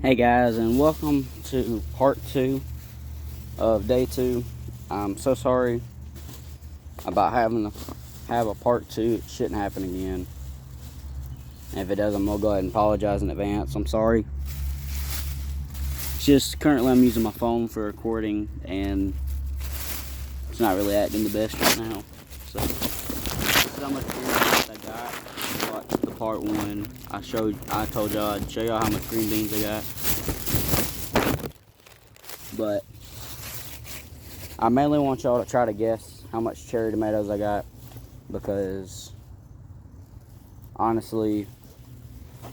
Hey guys, and welcome to part 2 of day 2. I'm so sorry about having to have a part 2. It shouldn't happen again. And if it does, I'm going to go ahead and apologize in advance. I'm sorry. It's just currently I'm using my phone for recording and it's not really acting the best right now. So this is how much green beans I got. Watch the part 1. I told y'all I'd show y'all how much green beans I got. But I mainly want y'all to try to guess how much cherry tomatoes I got, because honestly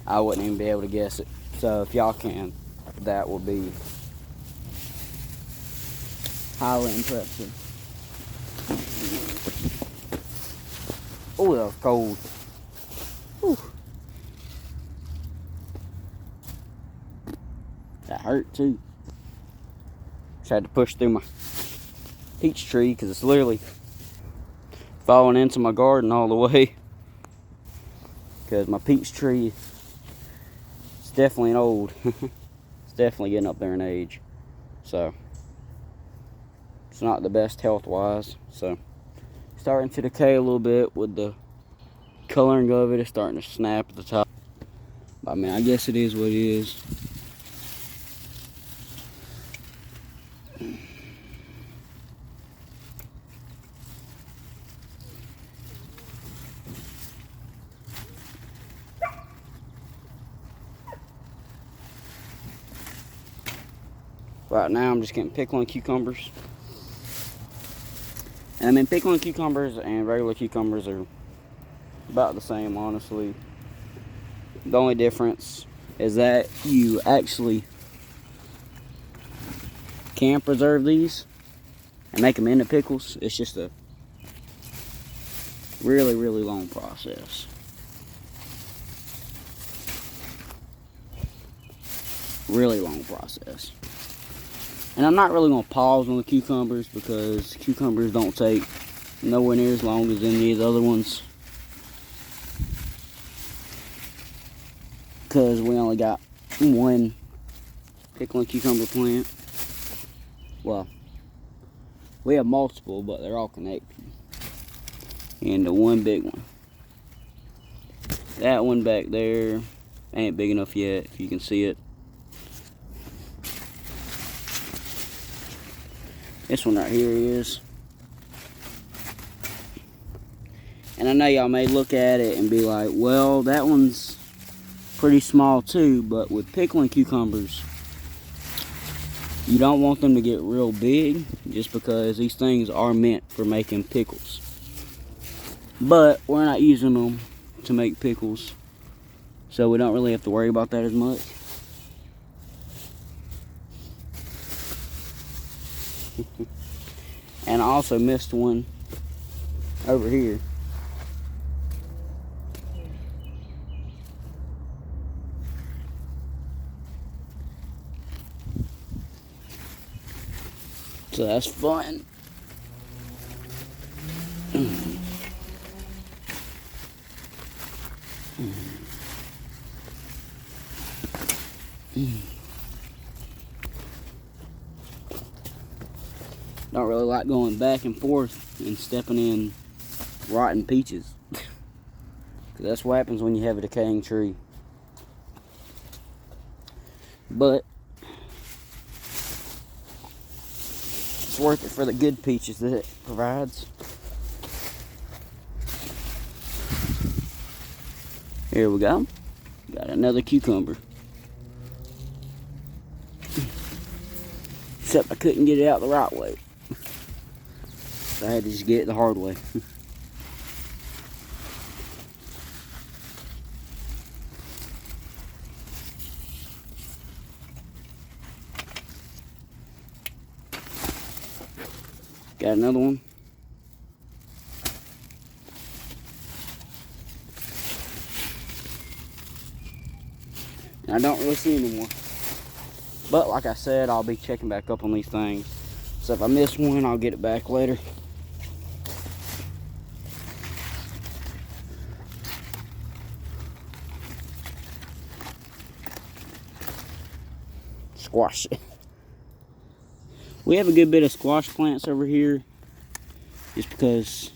I wouldn't even be able to guess it. So if y'all can, that will be highly impressive. Oh, that was cold. Whew. That hurt too. Just had to push through my peach tree because it's literally falling into my garden all the way. Because my peach tree is definitely old. It's definitely getting up there in age. So it's not the best health wise. So starting to decay a little bit with the coloring of it. It's starting to snap at the top. But I mean, I guess it is what it is. Right now I'm just getting pickling cucumbers. And I mean, pickling cucumbers and regular cucumbers are about the same, honestly. The only difference is that you actually can preserve these and make them into pickles. It's just a really, really long process. Really long process. And I'm not really going to pause on the cucumbers because cucumbers don't take nowhere near as long as any of the other ones. Because we only got one pickling cucumber plant. Well, we have multiple, but they're all connected. And the one big one. That one back there ain't big enough yet, if you can see it. This one right here is. And I know y'all may look at it and be like, well, that one's pretty small too, but with pickling cucumbers, you don't want them to get real big just because these things are meant for making pickles. But we're not using them to make pickles, so we don't really have to worry about that as much. And I also missed one over here. So that's fun. Don't really like going back and forth and stepping in rotten peaches. Because that's what happens when you have a decaying tree. But it's worth it for the good peaches that it provides. Here we go. Got another cucumber. Except I couldn't get it out the right way. So I had to just get it the hard way. Got another one. And I don't really see any more. But like I said, I'll be checking back up on these things. So if I miss one, I'll get it back later. squash. We have a good bit of squash plants over here, just because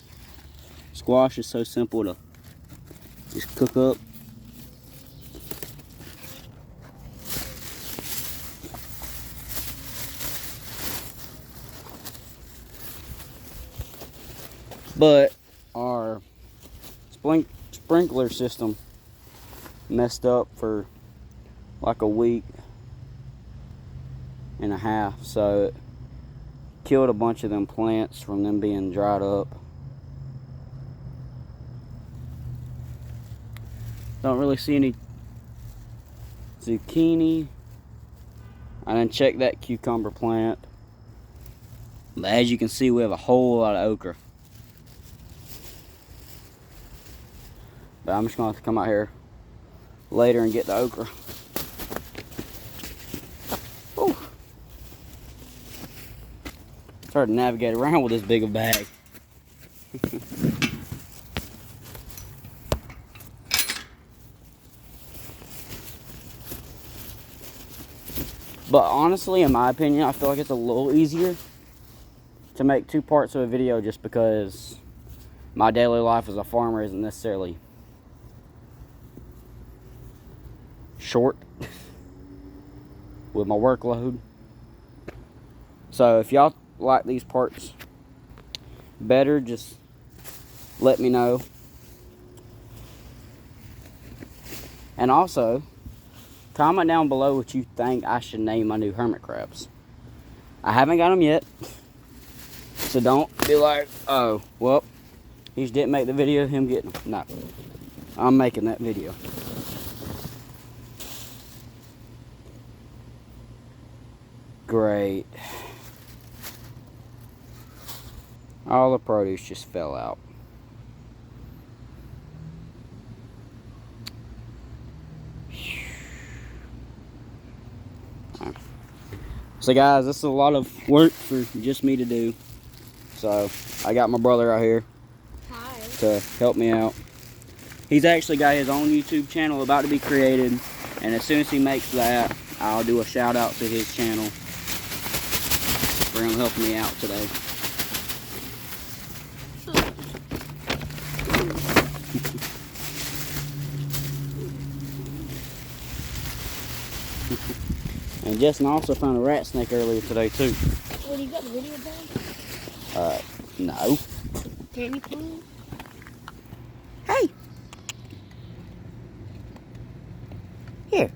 squash is so simple to just cook up. But our sprinkler system messed up for like a week and a half, so it killed a bunch of them plants from them being dried up. Don't really see any zucchini. I didn't check that cucumber plant, but as you can see, we have a whole lot of okra. But I'm just gonna have to come out here later and get the okra. Ooh. It's hard to navigate around with this big a bag. But honestly, in my opinion, I feel like it's a little easier to make 2 parts of a video, just because my daily life as a farmer isn't necessarily short with my workload. So if y'all like these parts better, just let me know. And also, comment down below what you think I should name my new hermit crabs. I haven't got them yet, so don't be like, oh, well, he just didn't make the video of him getting them. No, I'm making that video. Great. All the produce just fell out. So guys, this is a lot of work for just me to do. So I got my brother out here. Hi. To help me out. He's actually got his own YouTube channel about to be created, and as soon as he makes that, I'll do a shout out to his channel for him helping me out today. And Justin also found a rat snake earlier today too. What, you got the video done? No. Can you please? Hey. Here.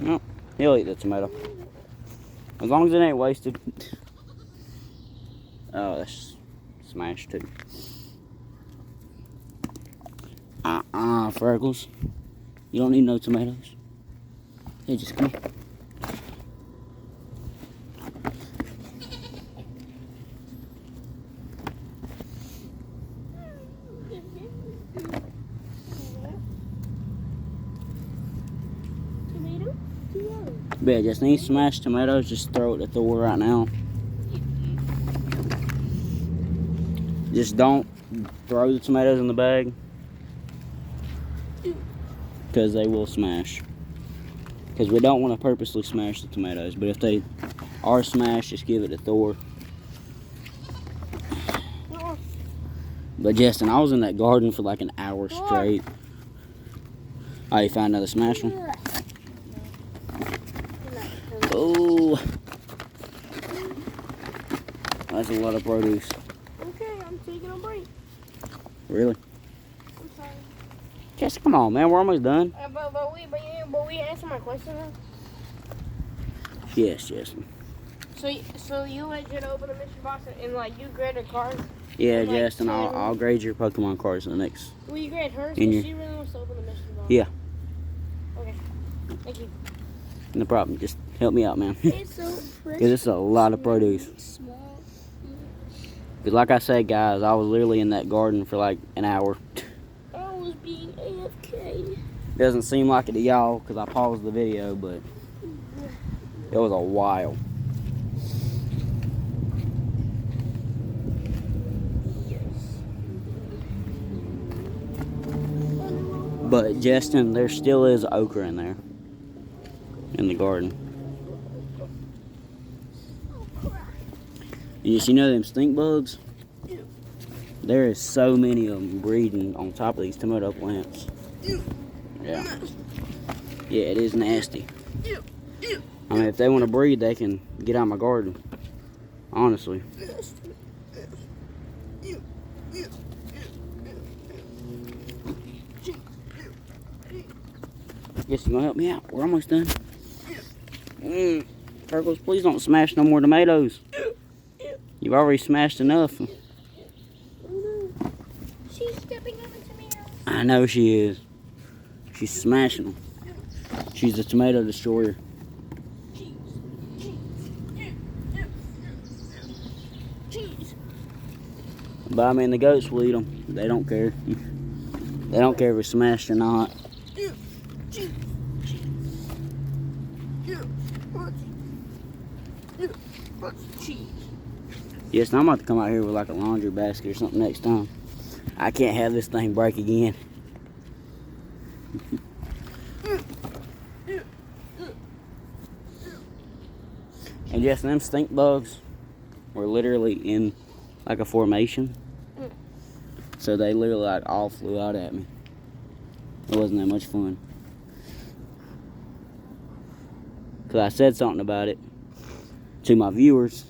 No, he'll eat the tomato. As long as it ain't wasted. Oh, that's smashed too. Freckles. You don't need no tomatoes. Hey, just come on. Yeah, just need smashed tomatoes. Just throw it at the door right now. Just don't throw the tomatoes in the bag, because they will smash. Because we don't want to purposely smash the tomatoes, but if they are smashed, just give it to Thor. But Justin, I was in that garden for like an hour straight. Oh, you found another smash one? Oh, that's a lot of produce. Okay, I'm taking a break. Really? I'm sorry. Just come on, man. We're almost done. But we answered my question now. Yes, Justin. So you legit open the mystery box and like you grade her cards? Yeah, and, like, Justin. I'll grade your Pokemon cards in the next. Will you grade hers? Because she really wants to open the mystery box. Yeah. Okay. Thank you. No problem. Just help me out, man. It's so fresh. Because it's a lot of produce. Small. Because like I said, guys, I was literally in that garden for like an hour. I was being AFK. Doesn't seem like it to y'all because I paused the video, but it was a while. But Justin, there still is okra in there. in the garden. And you know them stink bugs? There is so many of them breeding on top of these tomato plants. Yeah. Yeah, it is nasty. I mean, if they want to breed, they can get out of my garden. Honestly. Guess you're gonna help me out. We're almost done. Turtles, please don't smash no more tomatoes. You've already smashed enough. She's stepping on the tomatoes. I know she is. She's smashing them. She's a tomato destroyer. But I mean, the goats will eat them. They don't care. They don't care if it's smashed or not. Yes, I'm about to come out here with like a laundry basket or something next time. I can't have this thing break again. And yes, them stink bugs were literally in like a formation. So they literally like all flew out at me. It wasn't that much fun. Cause I said something about it to my viewers.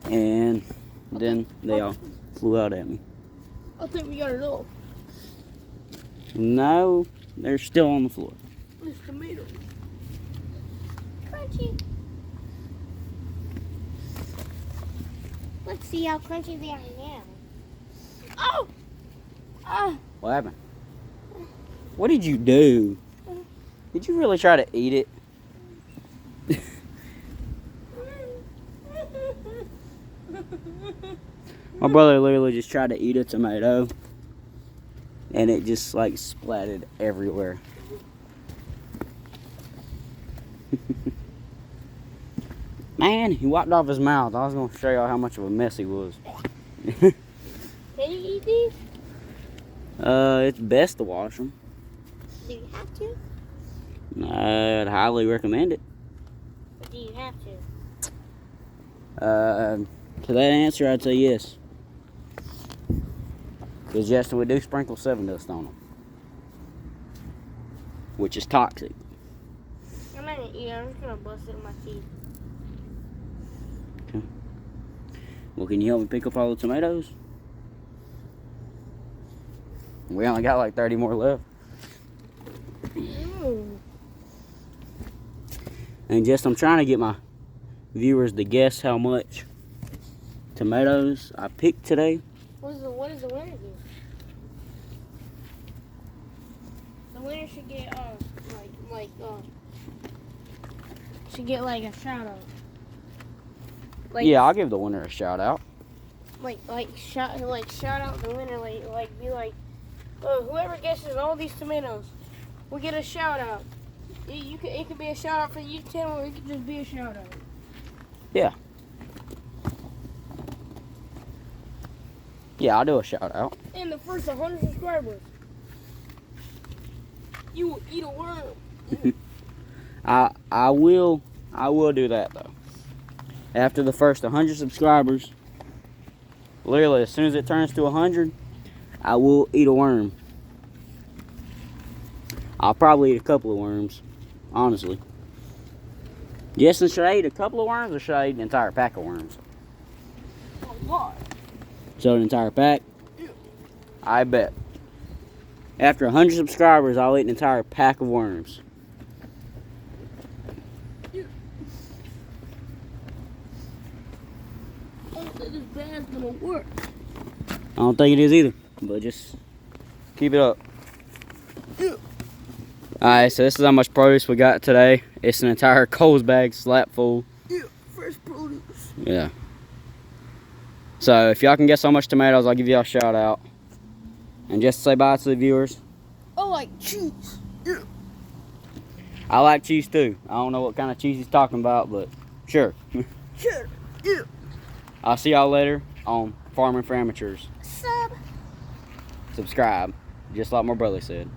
And then they all flew out at me. I think we got it all. No, they're still on the floor. It's tomato. Crunchy. Let's see how crunchy they are now. Oh! Ah! What happened? What did you do? Did you really try to eat it? My brother literally just tried to eat a tomato and it just like splattered everywhere. Man, he wiped off his mouth. I was going to show y'all how much of a mess he was. Can you eat these? It's best to wash them. Do you have to? I'd highly recommend it. Or do you have to? To that answer, I'd say yes. Because yes, we do sprinkle 7 Dust on them. Which is toxic. I'm not gonna eat it. I'm just gonna bust it in my teeth. Okay. Well, can you help me pick up all the tomatoes? We only got like 30 more left. And just, I'm trying to get my viewers to guess how much tomatoes I picked today. What does the winner do? The winner should get like a shout out. Yeah, I'll give the winner a shout out. Shout out the winner. Be like, oh, whoever guesses all these tomatoes will get a shout out. It could be a shout out for you channel, or it could just be a shout out. Yeah. Yeah, I'll do a shout out. And the first 100 subscribers, you will eat a worm. I will do that though. After the first 100 subscribers, literally as soon as it turns to 100, I will eat a worm. I'll probably eat a couple of worms, honestly. Justin, should I eat a couple of worms or should I eat an entire pack of worms? A lot. So an entire pack? I bet. After 100 subscribers, I'll eat an entire pack of worms. I don't think this band's gonna work. I don't think it is either, but just keep it up. Alright, so this is how much produce we got today. It's an entire Coles bag slap full. Yeah, fresh produce. Yeah. So if y'all can guess how much tomatoes, I'll give y'all a shout out. And just say bye to the viewers. I like cheese. Yeah. I like cheese too. I don't know what kind of cheese he's talking about, but sure. Sure. Yeah. I'll see y'all later on Farming for Amateurs. Sub. Subscribe, just like my brother said.